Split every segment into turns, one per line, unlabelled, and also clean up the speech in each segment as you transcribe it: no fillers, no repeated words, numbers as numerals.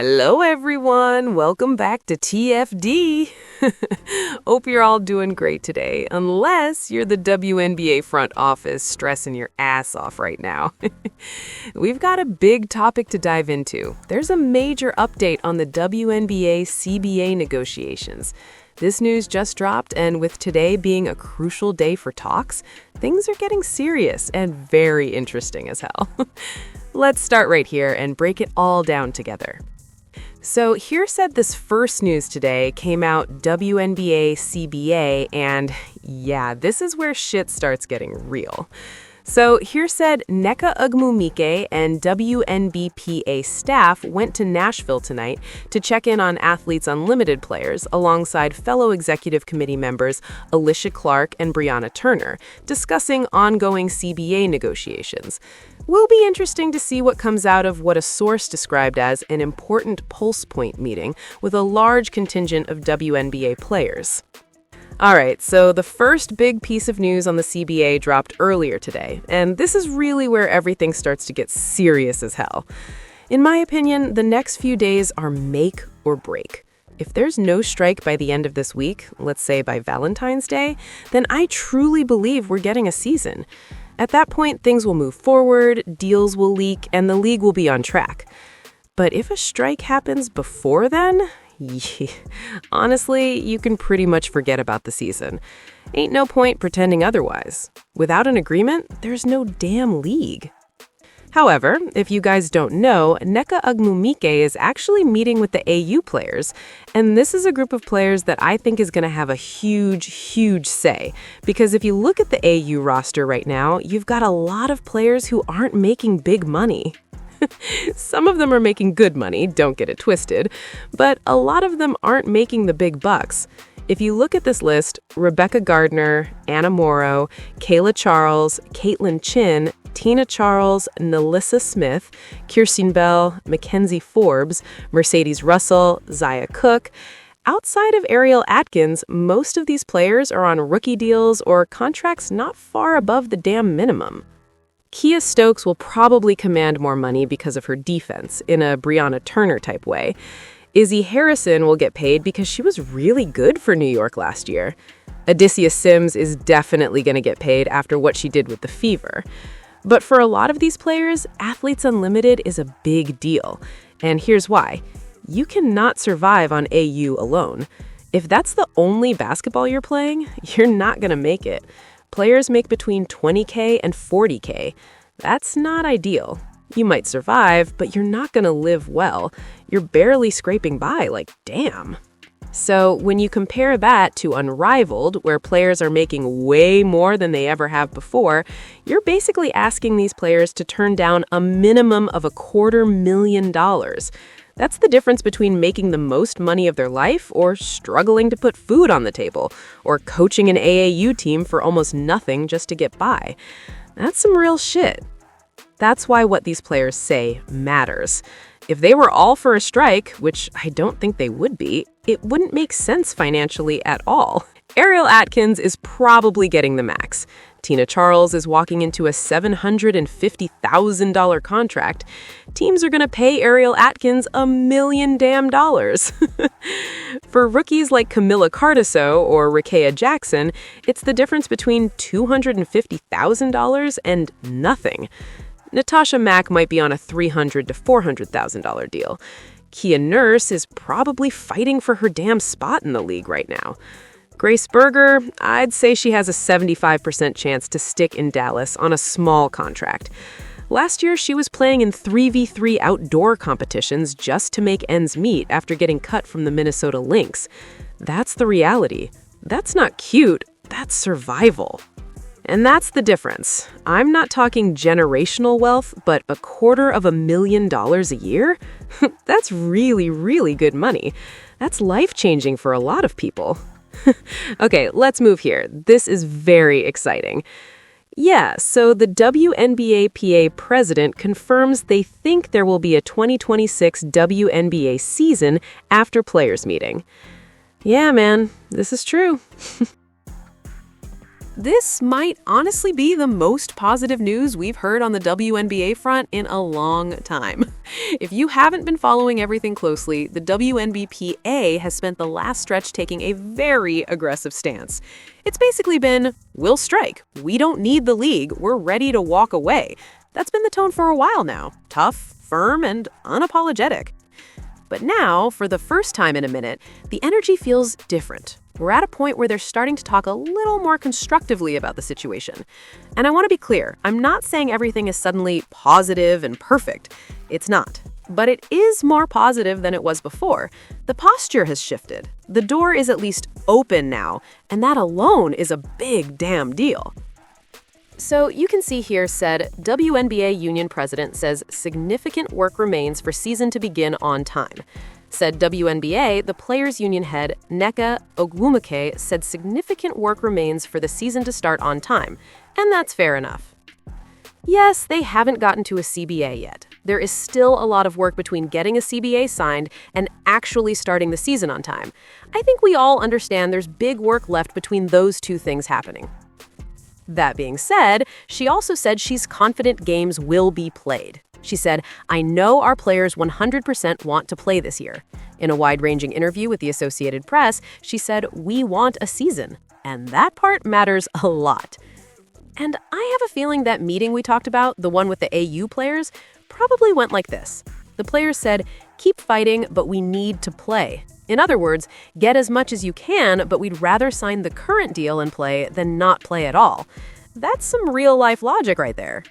Hello, everyone. Welcome back to TFD. Hope you're all doing great today, unless you're the WNBA front office stressing your ass off right now. We've got a big topic to dive into. There's a major update on the WNBA CBA negotiations. This news just dropped, and with today being a crucial day for talks, things are getting serious and very interesting as hell. Let's start right here and break it all down together. So here said this first news today came out WNBA CBA, and yeah, this is where shit starts getting real. So here said Nneka Ogwumike and WNBPA staff went to Nashville tonight to check in on Athletes Unlimited players alongside fellow executive committee members Alysha Clark and Brianna Turner, discussing ongoing CBA negotiations. Will be interesting to see what comes out of what a source described as an important pulse point meeting with a large contingent of WNBA players. All right, so the first big piece of news on the CBA dropped earlier today, and this is really where everything starts to get serious as hell. In my opinion, the next few days are make or break. If there's no strike by the end of this week, let's say by Valentine's Day, then I truly believe we're getting a season. At that point, things will move forward, deals will leak, and the league will be on track. But if a strike happens before then, honestly, you can pretty much forget about the season. Ain't no point pretending otherwise. Without an agreement, there's no damn league. However, if you guys don't know, Nneka Ogwumike is actually meeting with the AU players, and this is a group of players that I think is going to have a huge say. Because if you look at the AU roster right now, you've got a lot of players who aren't making big money. Some of them are making good money, don't get it twisted, but a lot of them aren't making the big bucks. If you look at this list, Rebecca Gardner, Anna Morrow, Kayla Charles, Caitlin Chin, Tina Charles, Nalissa Smith, Kirsten Bell, Mackenzie Forbes, Mercedes Russell, Zaya Cook. Outside of Ariel Atkins, most of these players are on rookie deals or contracts not far above the damn minimum. Kia Stokes will probably command more money because of her defense, in a Brianna Turner type way. Izzy Harrison will get paid because she was really good for New York last year. Odysseus Sims is definitely going to get paid after what she did with the Fever. But for a lot of these players, Athletes Unlimited is a big deal. And here's why. You cannot survive on AU alone. If that's the only basketball you're playing, you're not going to make it. Players make between $20K and $40K. That's not ideal. You might survive, but you're not going to live well. You're barely scraping by, like, damn. So when you compare that to Unrivaled, where players are making way more than they ever have before, you're basically asking these players to turn down a minimum of $250,000. That's the difference between making the most money of their life or struggling to put food on the table, or coaching an AAU team for almost nothing just to get by. That's some real shit. That's why what these players say matters. If they were all for a strike, which I don't think they would be, it wouldn't make sense financially at all. Ariel Atkins is probably getting the max. Tina Charles is walking into a $750,000 contract. Teams are going to pay Ariel Atkins $1 million. For rookies like Camilla Cardoso or Rickea Jackson, it's the difference between $250,000 and nothing. Natasha Mack might be on a $300,000 to $400,000 deal. Kia Nurse is probably fighting for her damn spot in the league right now. Grace Berger, I'd say she has a 75% chance to stick in Dallas on a small contract. Last year, she was playing in 3v3 outdoor competitions just to make ends meet after getting cut from the Minnesota Lynx. That's the reality. That's not cute, that's survival. And that's the difference. I'm not talking generational wealth, but $250,000 a year? That's really good money. That's life-changing for a lot of people. Okay, let's move here. This is very exciting. Yeah, so the WNBAPA President confirms they think there will be a 2026 WNBA season after players' meeting. Yeah, man, this is true. This might honestly be the most positive news we've heard on the WNBA front in a long time. If you haven't been following everything closely, the WNBPA has spent the last stretch taking a very aggressive stance. It's basically been, we'll strike. We don't need the league. We're ready to walk away. That's been the tone for a while now. Tough, firm, and unapologetic. But now, for the first time in a minute, the energy feels different. We're at a point where they're starting to talk a little more constructively about the situation. And I want to be clear, I'm not saying everything is suddenly positive and perfect. It's not. But it is more positive than it was before. The posture has shifted. The door is at least open now, and that alone is a big damn deal. So you can see here said, WNBA Union President says significant work remains for season to begin on time. Said WNBA, the Players Union head, Nneka Ogwumike, said significant work remains for the season to start on time. And that's fair enough. Yes, they haven't gotten to a CBA yet. There is still a lot of work between getting a CBA signed and actually starting the season on time. I think we all understand there's big work left between those two things happening. That being said, she also said she's confident games will be played. She said, I know our players 100% want to play this year. In a wide-ranging interview with the Associated Press, she said, we want a season. And that part matters a lot. And I have a feeling that meeting we talked about, the one with the AU players, probably went like this. The players said, keep fighting, but we need to play. In other words, get as much as you can, but we'd rather sign the current deal and play than not play at all. That's some real-life logic right there.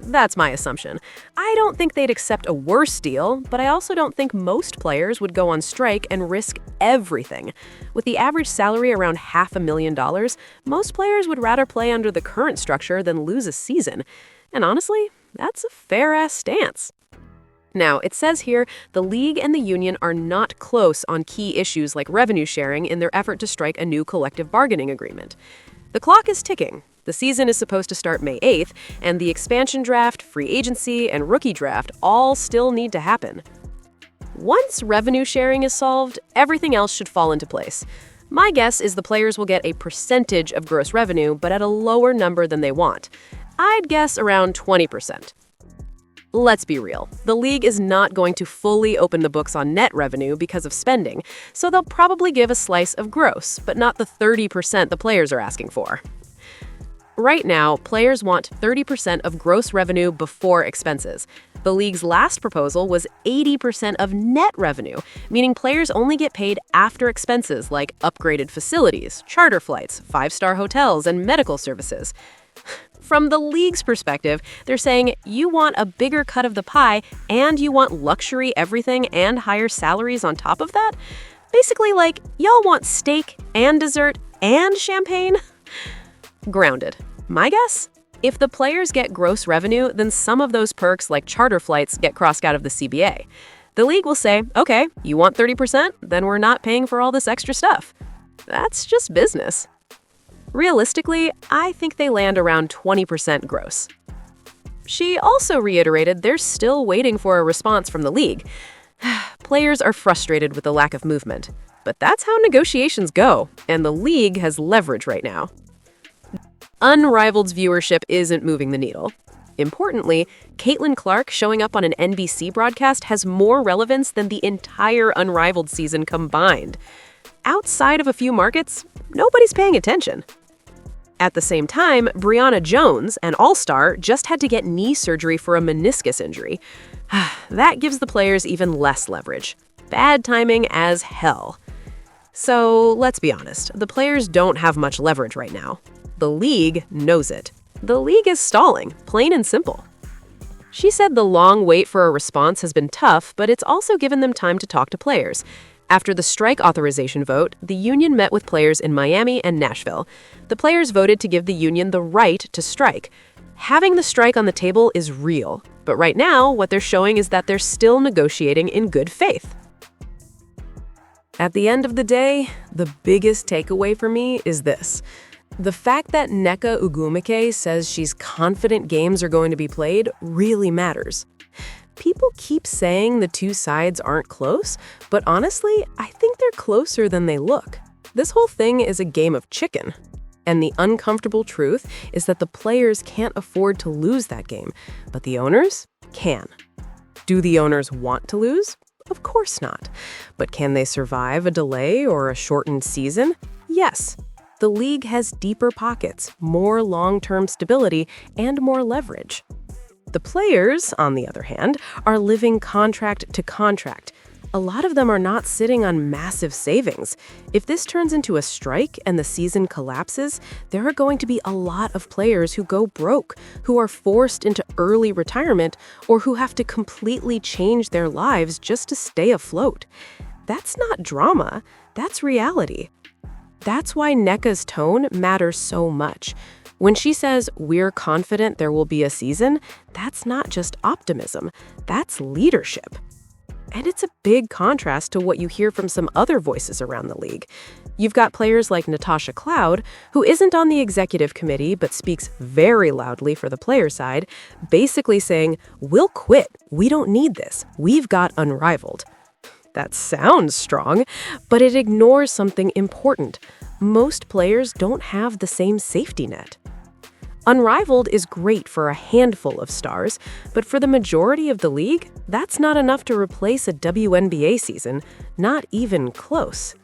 That's my assumption. I don't think they'd accept a worse deal, but I also don't think most players would go on strike and risk everything. With the average salary around $500,000, most players would rather play under the current structure than lose a season. And honestly, that's a fair-ass stance. Now, it says here, the league and the union are not close on key issues like revenue sharing in their effort to strike a new collective bargaining agreement. The clock is ticking. The season is supposed to start May 8th, and the expansion draft, free agency, and rookie draft all still need to happen. Once revenue sharing is solved, everything else should fall into place. My guess is the players will get a percentage of gross revenue, but at a lower number than they want. I'd guess around 20%. Let's be real. The league is not going to fully open the books on net revenue because of spending, so they'll probably give a slice of gross, but not the 30% the players are asking for. Right now, players want 30% of gross revenue before expenses. The league's last proposal was 80% of net revenue, meaning players only get paid after expenses like upgraded facilities, charter flights, five-star hotels, and medical services. From the league's perspective, they're saying you want a bigger cut of the pie and you want luxury everything and higher salaries on top of that? Basically like, y'all want steak and dessert and champagne? Grounded. My guess? If the players get gross revenue, then some of those perks like charter flights get crossed out of the CBA. The league will say, okay, you want 30%? Then we're not paying for all this extra stuff. That's just business. Realistically, I think they land around 20% gross. She also reiterated they're still waiting for a response from the league. Players are frustrated with the lack of movement. But that's how negotiations go, and the league has leverage right now. Unrivaled's viewership isn't moving the needle. Importantly, Caitlin Clark showing up on an NBC broadcast has more relevance than the entire Unrivaled season combined. Outside of a few markets, nobody's paying attention. At the same time, Brianna Jones, an all-star, just had to get knee surgery for a meniscus injury. That gives the players even less leverage. Bad timing as hell. So let's be honest, the players don't have much leverage right now. The league knows it. The league is stalling, plain and simple. She said the long wait for a response has been tough, but it's also given them time to talk to players. After the strike authorization vote, the union met with players in Miami and Nashville. The players voted to give the union the right to strike. Having the strike on the table is real, but right now, what they're showing is that they're still negotiating in good faith. At the end of the day, the biggest takeaway for me is this. The fact that Nneka Ogwumike says she's confident games are going to be played really matters. People keep saying the two sides aren't close, but honestly, I think they're closer than they look. This whole thing is a game of chicken. And the uncomfortable truth is that the players can't afford to lose that game, but the owners can. Do the owners want to lose? Of course not. But can they survive a delay or a shortened season? Yes. The league has deeper pockets, more long-term stability, and more leverage. The players, on the other hand, are living contract to contract. A lot of them are not sitting on massive savings. If this turns into a strike and the season collapses, there are going to be a lot of players who go broke, who are forced into early retirement, or who have to completely change their lives just to stay afloat. That's not drama, that's reality. That's why Nneka's tone matters so much. When she says, "We're confident there will be a season," that's not just optimism, that's leadership. And it's a big contrast to what you hear from some other voices around the league. You've got players like Natasha Cloud, who isn't on the executive committee but speaks very loudly for the player side, basically saying, "We'll quit. We don't need this. We've got Unrivaled." That sounds strong, but it ignores something important. Most players don't have the same safety net. Unrivaled is great for a handful of stars, but for the majority of the league, that's not enough to replace a WNBA season, not even close.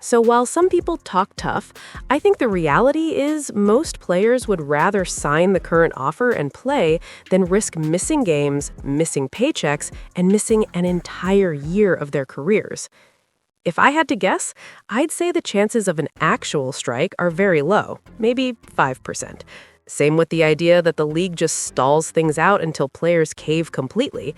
So while some people talk tough, I think the reality is most players would rather sign the current offer and play than risk missing games, missing paychecks, and missing an entire year of their careers. If I had to guess, I'd say the chances of an actual strike are very low, maybe 5%. Same with the idea that the league just stalls things out until players cave completely.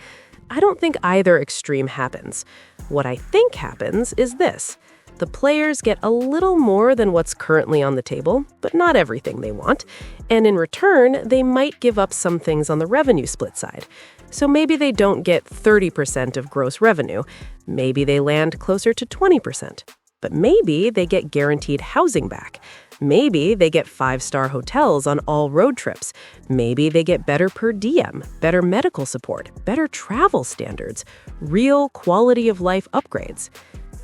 I don't think either extreme happens. What I think happens is this. The players get a little more than what's currently on the table, but not everything they want. And in return, they might give up some things on the revenue split side. So maybe they don't get 30% of gross revenue. Maybe they land closer to 20%. But maybe they get guaranteed housing back. Maybe they get 5-star hotels on all road trips. Maybe they get better per diem, better medical support, better travel standards, real quality of life upgrades.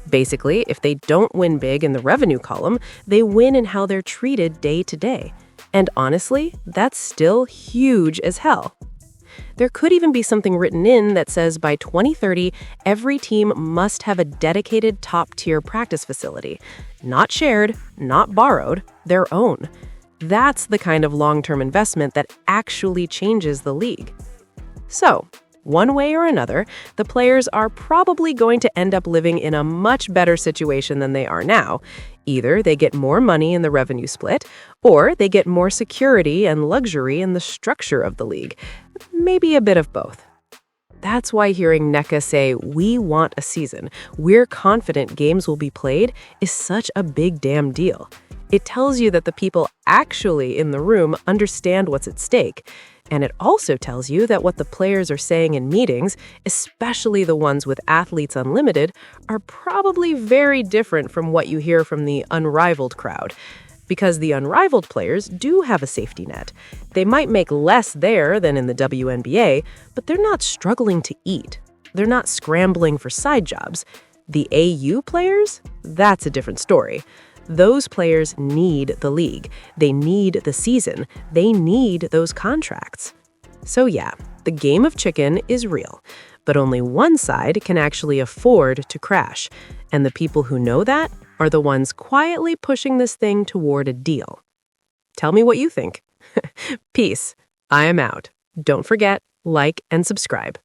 Basically, if they don't win big in the revenue column, they win in how they're treated day to day. And honestly, that's still huge as hell. There could even be something written in that says by 2030, every team must have a dedicated top-tier practice facility. Not shared, not borrowed, their own. That's the kind of long-term investment that actually changes the league. So, one way or another, the players are probably going to end up living in a much better situation than they are now. Either they get more money in the revenue split, or they get more security and luxury in the structure of the league. Maybe a bit of both. That's why hearing Nneka say, "We want a season, we're confident games will be played," is such a big damn deal. It tells you that the people actually in the room understand what's at stake. And it also tells you that what the players are saying in meetings, especially the ones with Athletes Unlimited, are probably very different from what you hear from the Unrivaled crowd. Because the Unrivaled players do have a safety net. They might make less there than in the WNBA, but they're not struggling to eat. They're not scrambling for side jobs. The AU players? That's a different story. Those players need the league. They need the season. They need those contracts. So yeah, the game of chicken is real, but only one side can actually afford to crash. And the people who know that are the ones quietly pushing this thing toward a deal. Tell me what you think. Peace. I am out. Don't forget, like and subscribe.